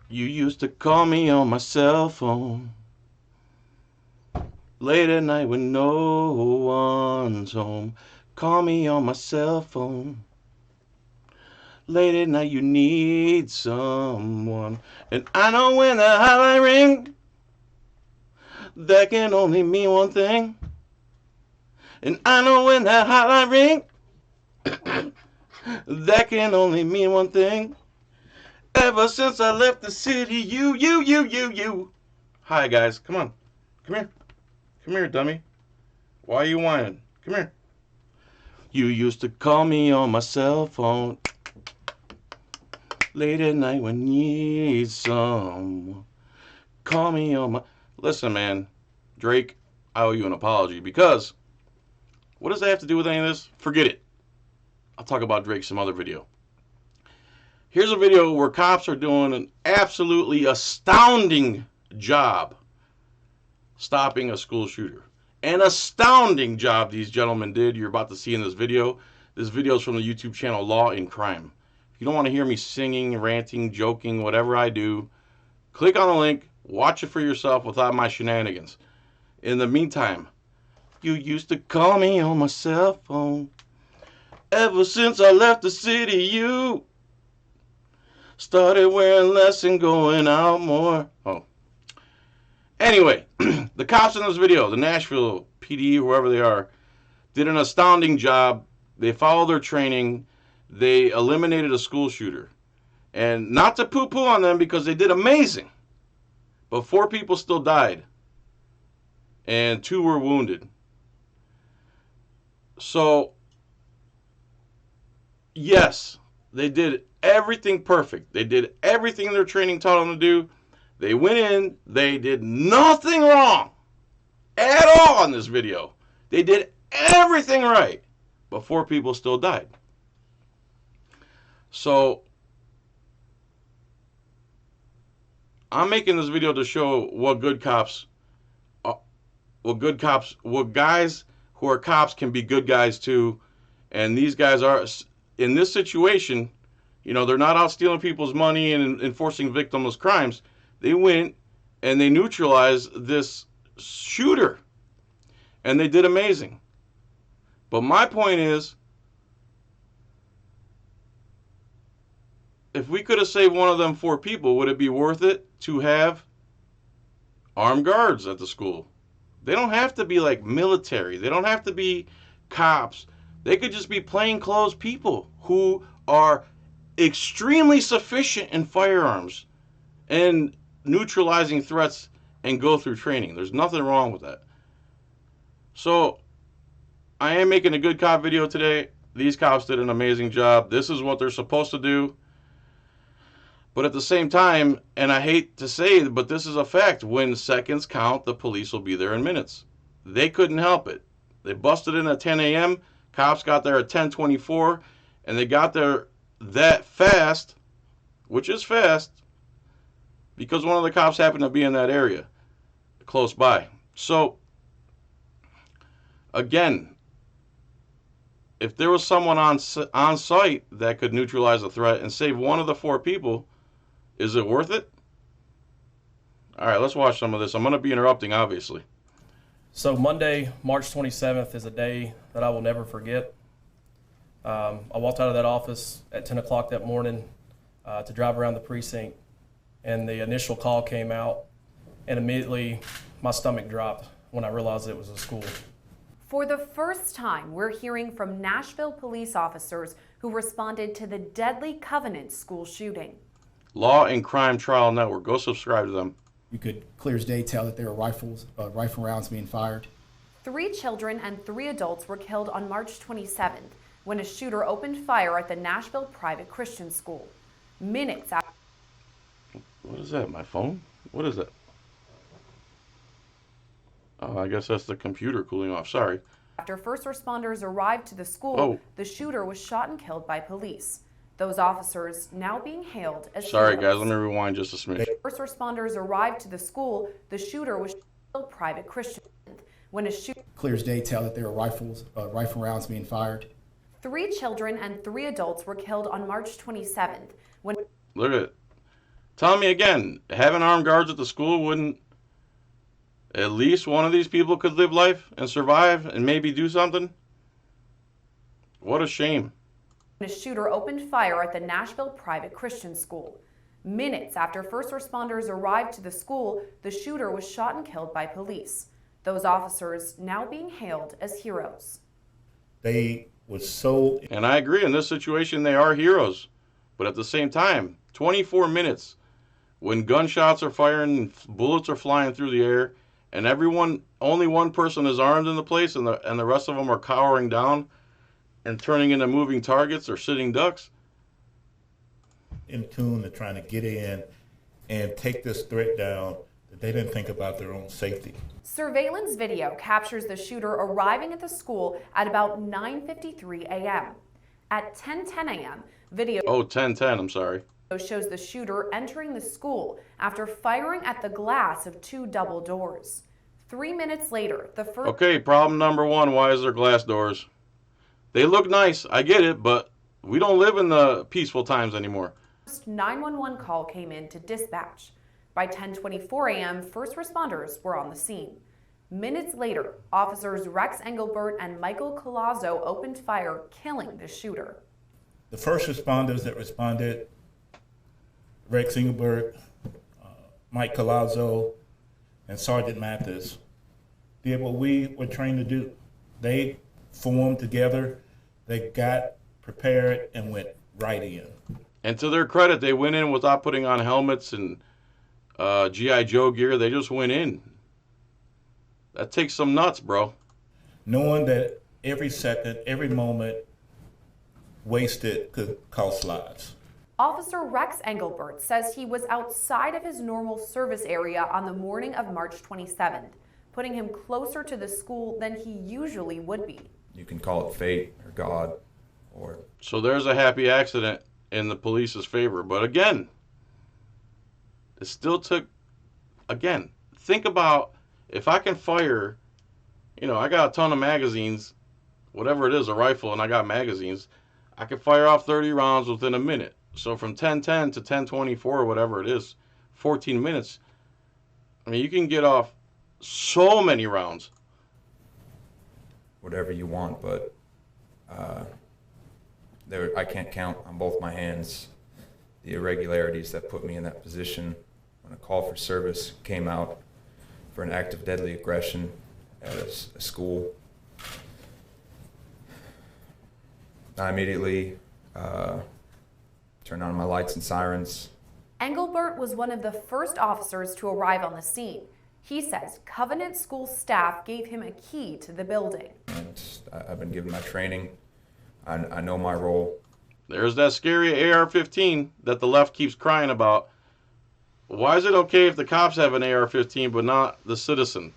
You used to call me on my cell phone late at night when no one's home. Call me on my cell phone. Late at night you need someone. And I know when the hotline ring, that can only mean one thing. And I know when that hotline ring, that can only mean one thing. Ever since I left the city, you. Hi, guys. Come on. Come here. Come here, dummy. Why are you whining? Come here. You used to call me on my cell phone late at night when you need someone. Call me on my... Listen, man. Drake, I owe you an apology because what does that have to do with any of this? Forget it. I'll talk about Drake some other video. Here's a video where cops are doing an absolutely astounding job stopping a school shooter. An astounding job these gentlemen did. You're about to see in this video. This video is from the YouTube channel Law and Crime. If you don't want to hear me singing, ranting, joking, whatever I do, click on the link, watch it for yourself without my shenanigans. In the meantime, you used to call me on my cell phone. Ever since I left the city, you started wearing less and going out more. Oh. Anyway, the cops in this video, the Nashville PD, whoever they are, did an astounding job. They followed their training. They eliminated a school shooter. And not to poo-poo on them because they did amazing. But 4 people still died. And 2 were wounded. So, yes, they did everything perfect. They did everything their training taught them to do. They went in. They did nothing wrong at all in this video. They did everything right. But 4 people still died. So, I'm making this video to show what what guys who are cops can be good guys too. And these guys are, in this situation, you know, they're not out stealing people's money and enforcing victimless crimes. They went and they neutralized this shooter. And they did amazing. But my point is, if we could have saved one of them 4 people, would it be worth it to have armed guards at the school? They don't have to be like military. They don't have to be cops. They could just be plainclothes people who are extremely sufficient in firearms and neutralizing threats and go through training. There's nothing wrong with that. So, I am making a good cop video today. These cops did an amazing job. This is what they're supposed to do. But at the same time, and I hate to say it, but this is a fact, when seconds count, the police will be there in minutes. They couldn't help it. They busted in at 10 a.m., cops got there at 10:24, and they got there that fast, which is fast, because one of the cops happened to be in that area, close by. So, again, if there was someone on site that could neutralize the threat and save one of the 4 people, is it worth it? All right, let's watch some of this. I'm going to be interrupting, obviously. So Monday, March 27th is a day that I will never forget. I walked out of that office at 10 o'clock that morning to drive around the precinct, and the initial call came out, and immediately my stomach dropped when I realized it was a school. For the first time, we're hearing from Nashville police officers who responded to the deadly Covenant school shooting. Law and Crime Trial Network. Go subscribe to them. You could clear as day tell that there were rifle rounds being fired. 3 children and 3 adults were killed on March 27th when a shooter opened fire at the Nashville private Christian school. Minutes after... What is that, my phone? What is that? Oh, I guess that's the computer cooling off. Sorry. After first responders arrived to the school, the shooter was shot and killed by police. Those officers now being hailed as... Sorry, guys. Let me rewind just a smidge. First responders arrived to the school. The shooter was private Christian. When a shooter... Clear as day tell that there were rifle rounds being fired. 3 children and 3 adults were killed on March 27th when... Look at it. Tell me again, having armed guards at the school wouldn't at least one of these people could live life and survive and maybe do something? What a shame. A shooter opened fire at the Nashville private Christian school. Minutes after first responders arrived to the school, the shooter was shot and killed by police. Those officers now being hailed as heroes. They were so... And I agree, in this situation, they are heroes. But at the same time, 24 minutes, when gunshots are firing, bullets are flying through the air, and only one person is armed in the place, and the rest of them are cowering down and turning into moving targets or sitting ducks. in tune to trying to get in and take this threat down, that they didn't think about their own safety. Surveillance video captures the shooter arriving at the school at about 9:53 a.m. At 10:10 a.m., video 10:10, I'm sorry. shows the shooter entering the school after firing at the glass of two double doors. 3 minutes later, the first... Okay, problem number one, why is there glass doors? They look nice, I get it, but we don't live in the peaceful times anymore. 911 call came in to dispatch. By 10:24 a.m., first responders were on the scene. Minutes later, officers Rex Engelbert and Michael Colazzo opened fire, killing the shooter. The first responders that responded, Rex Engelbert, Mike Colazzo, and Sergeant Mathis, did what we were trained to do. They formed together, they got prepared and went right in. And to their credit, they went in without putting on helmets and G.I. Joe gear. They just went in. That takes some nuts, bro. Knowing that every second, every moment wasted could cost lives. Officer Rex Engelbert says he was outside of his normal service area on the morning of March 27th, putting him closer to the school than he usually would be. You can call it fate or God or... So there's a happy accident in the police's favor. But again, it still took, again, think about if I can fire, I got a ton of magazines, whatever it is, a rifle, and I got magazines, I can fire off 30 rounds within a minute. So from 10:10 to 10:24, whatever it is, 14 minutes, you can get off so many rounds. whatever you want, but I can't count on both my hands the irregularities that put me in that position. When a call for service came out for an act of deadly aggression at a school, I immediately turned on my lights and sirens. Engelbert was one of the first officers to arrive on the scene. He says Covenant School staff gave him a key to the building. And I've been given my training. I know my role. There's that scary AR-15 that the left keeps crying about. Why is it okay if the cops have an AR-15 but not the citizen?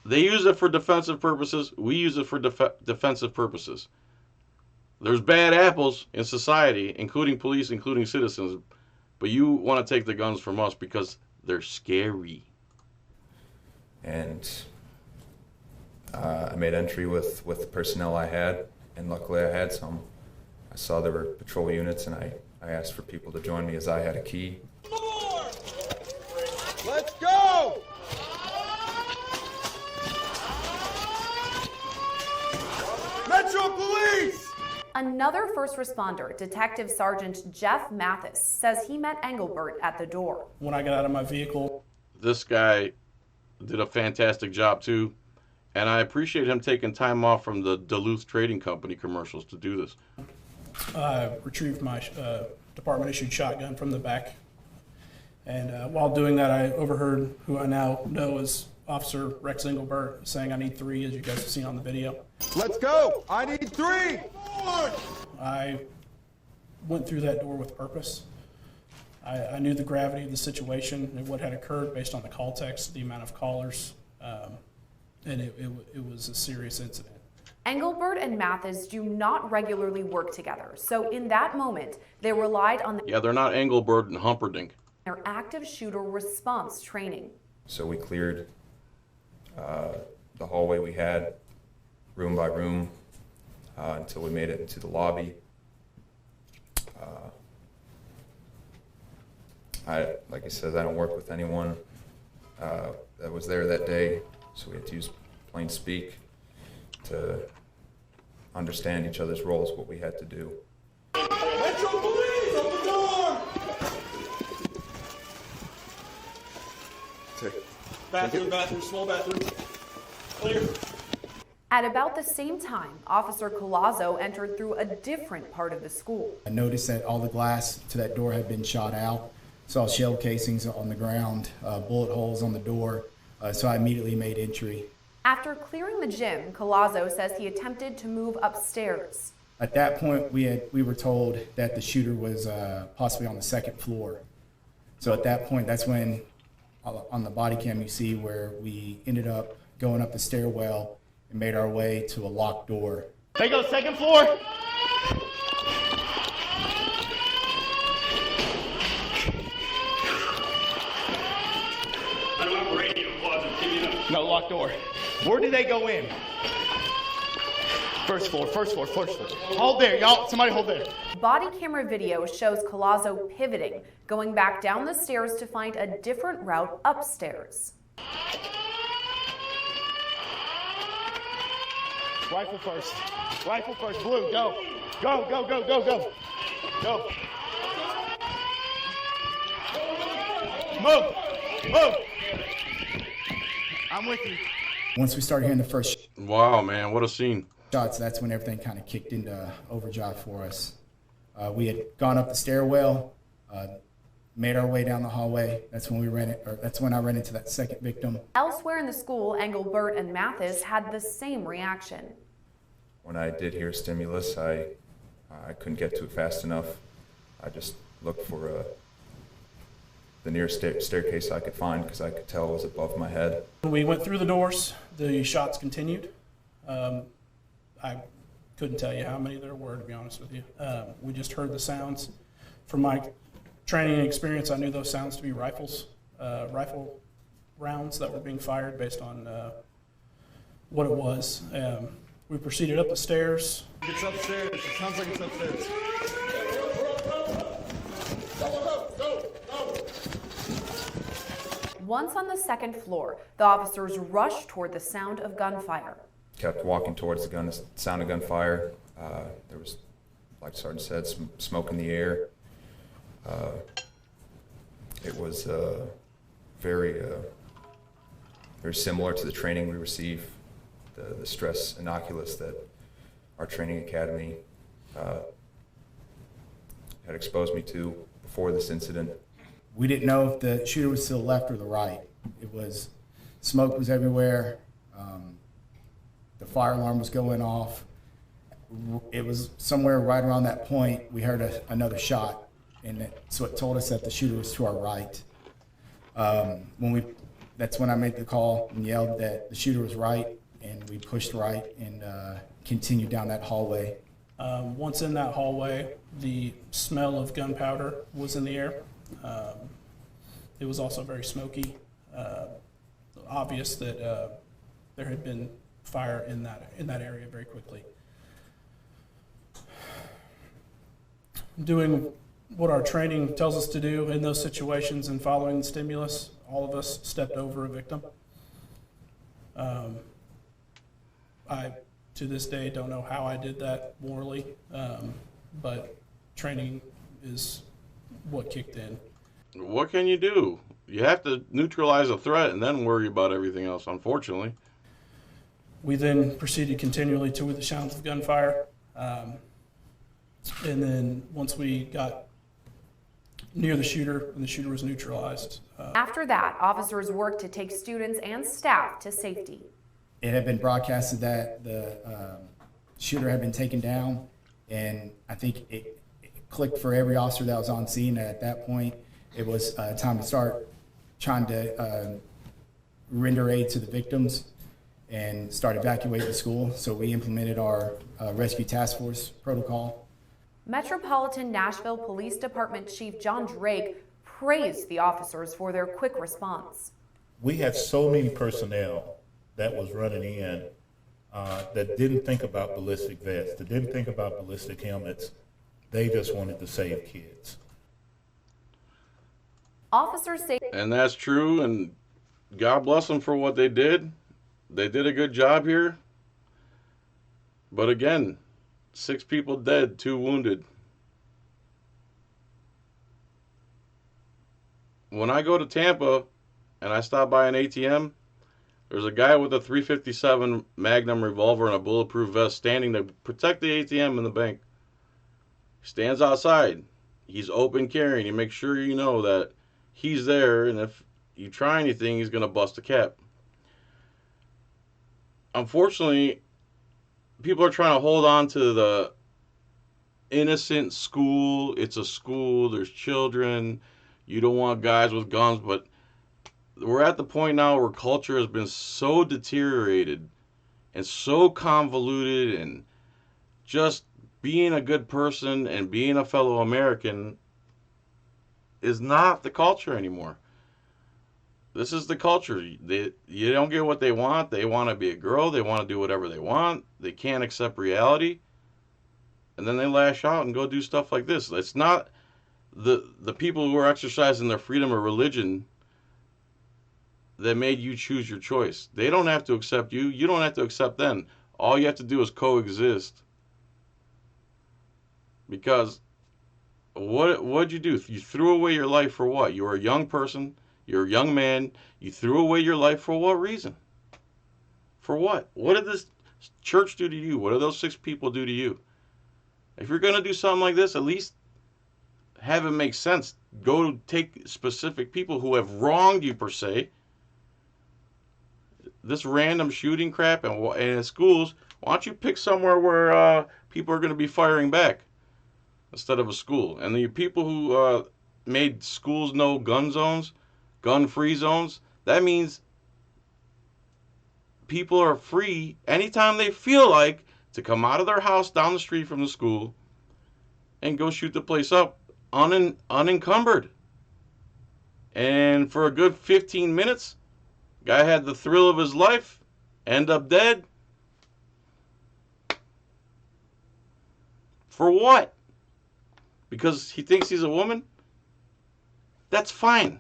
They use it for defensive purposes. We use it for defensive purposes. There's bad apples in society, including police, including citizens, but you want to take the guns from us because they're scary. And I made entry with the personnel I had, and luckily I had some. I saw there were patrol units, and I asked for people to join me as I had a key. Let's go! Metro Police! Another first responder, Detective Sergeant Jeff Mathis, says he met Engelbert at the door. When I got out of my vehicle, This guy did a fantastic job too, and I appreciate him taking time off from the Duluth Trading Company commercials to do this. I retrieved my department-issued shotgun from the back. And while doing that, I overheard who I now know as Officer Rex Engelbert saying, "I need 3," as you guys have seen on the video. Let's go! I need 3! I went through that door with purpose. I knew the gravity of the situation and what had occurred based on the call text, the amount of callers, and it was a serious incident. Engelbert and Mathis do not regularly work together, so in that moment, they relied on Yeah, they're not Engelbert and Humperdinck. their active shooter response training. So we cleared the hallway we had, room by room, until we made it into the lobby. Like I said, I don't work with anyone that was there that day, so we had to use plain speak to understand each other's roles, what we had to do. Metro Police, open door! Bathroom, small bathroom. Clear. At about the same time, Officer Collazo entered through a different part of the school. I noticed that all the glass to that door had been shot out. Saw shell casings on the ground, bullet holes on the door, so I immediately made entry. After clearing the gym, Collazo says he attempted to move upstairs. At that point, we were told that the shooter was possibly on the second floor. So at that point, that's when on the body cam you see where we ended up going up the stairwell and made our way to a locked door. They go second floor. I don't have a radio closet. Give me that. No, locked door. Where did they go in? First floor. Hold there, y'all. Somebody hold there. Body camera video shows Collazo pivoting, going back down the stairs to find a different route upstairs. Rifle first. Blue, go. Go. Move. I'm with you. Once we started hearing the first Wow, man, what a scene. shots, that's when everything kind of kicked into overdrive for us. We had gone up the stairwell, made our way down the hallway. That's when I ran into that second victim. Elsewhere in the school, Engelbert and Mathis had the same reaction. When I did hear stimulus, I couldn't get to it fast enough. I just looked for the nearest staircase I could find because I could tell it was above my head. When we went through the doors, the shots continued. I couldn't tell you how many there were, to be honest with you. We just heard the sounds. From my training and experience, I knew those sounds to be rifle rounds that were being fired based on what it was. We proceeded up the stairs. It's upstairs. It sounds like it's upstairs. Once on the second floor, the officers rushed toward the sound of gunfire. Kept walking towards the sound of gunfire. There was, like Sergeant said, some smoke in the air. It was very similar to the training we received, the stress inoculus that our training academy had exposed me to before this incident. We didn't know if the shooter was to the left or the right. Smoke was everywhere. The fire alarm was going off. It was somewhere right around that point we heard another shot, and so it told us that the shooter was to our right. That's when I made the call and yelled that the shooter was right, and we pushed right and continued down that hallway. Once in that hallway, the smell of gunpowder was in the air. It was also very smoky. Obvious that there had been fire in that area very quickly. Doing what our training tells us to do in those situations and following the stimulus, all of us stepped over a victim. I, to this day, don't know how I did that morally, but training is what kicked in. What can you do? You have to neutralize a threat and then worry about everything else, unfortunately. We then proceeded continually to the sounds of gunfire. And then once we got near the shooter and the shooter was neutralized. After that, officers worked to take students and staff to safety. It had been broadcasted that the shooter had been taken down, and I think it clicked for every officer that was on scene that at that point it was time to start trying to render aid to the victims and start evacuating the school. So we implemented our rescue task force protocol. Metropolitan Nashville Police Department Chief John Drake praised the officers for their quick response. We had so many personnel that was running in that didn't think about ballistic vests, that didn't think about ballistic helmets. They just wanted to save kids. Officers say And that's true, and God bless them for what they did. They did a good job here. But again, 6 people dead, 2 wounded. When I go to Tampa and I stop by an ATM, there's a guy with a .357 Magnum revolver and a bulletproof vest standing to protect the ATM in the bank. He stands outside. He's open carrying. He makes sure you know that he's there, and if you try anything, he's going to bust a cap. Unfortunately, people are trying to hold on to the innocent school. It's a school. There's children. You don't want guys with guns, but we're at the point now where culture has been so deteriorated and so convoluted, and just being a good person and being a fellow American is not the culture anymore. This is the culture. You don't get what they want. They want to be a girl. They want to do whatever they want. They can't accept reality. And then they lash out and go do stuff like this. It's not the people who are exercising their freedom of religion that made you choose your choice. They don't have to accept you. You don't have to accept them. All you have to do is coexist. Because what'd you do? You threw away your life for what? You were a young person. You're a young man. You threw away your life for what reason? For what? What did this church do to you? What did those 6 people do to you? If you're going to do something like this, at least have it make sense. Go take specific people who have wronged you, per se. This random shooting crap and in schools, why don't you pick somewhere where people are going to be firing back instead of a school? And the people who made schools no gun zones, gun-free zones, that means people are free anytime they feel like to come out of their house down the street from the school and go shoot the place up unencumbered. And for a good 15 minutes, guy had the thrill of his life, end up dead. For what? Because he thinks he's a woman? That's fine.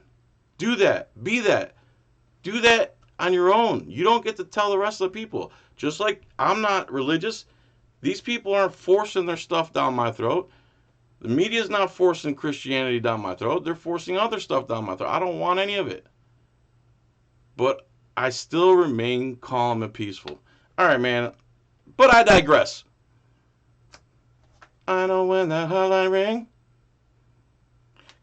Do that. Be that. Do that on your own. You don't get to tell the rest of the people. Just like I'm not religious, these people aren't forcing their stuff down my throat. The media's not forcing Christianity down my throat. They're forcing other stuff down my throat. I don't want any of it. But I still remain calm and peaceful. All right, man. But I digress. I know when that hotline ring.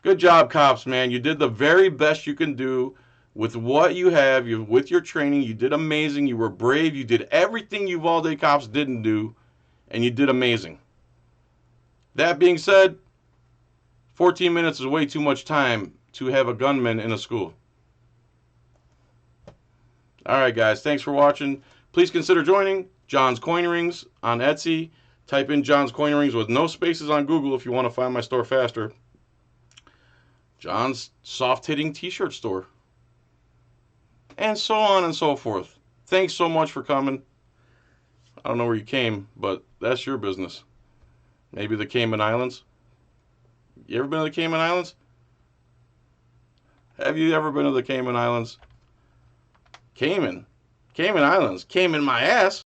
Good job, cops, man. You did the very best you can do with what you have. With your training, you did amazing. You were brave. You did everything Uvalde cops didn't do, and you did amazing. That being said, 14 minutes is way too much time to have a gunman in a school. All right, guys. Thanks for watching. Please consider joining John's Coin Rings on Etsy. Type in John's Coin Rings with no spaces on Google if you want to find my store faster. John's soft-hitting t-shirt store. And so on and so forth. Thanks so much for coming. I don't know where you came, but that's your business. Maybe the Cayman Islands. You ever been to the Cayman Islands? Have you ever been to the Cayman Islands? Cayman Islands. Cayman my ass.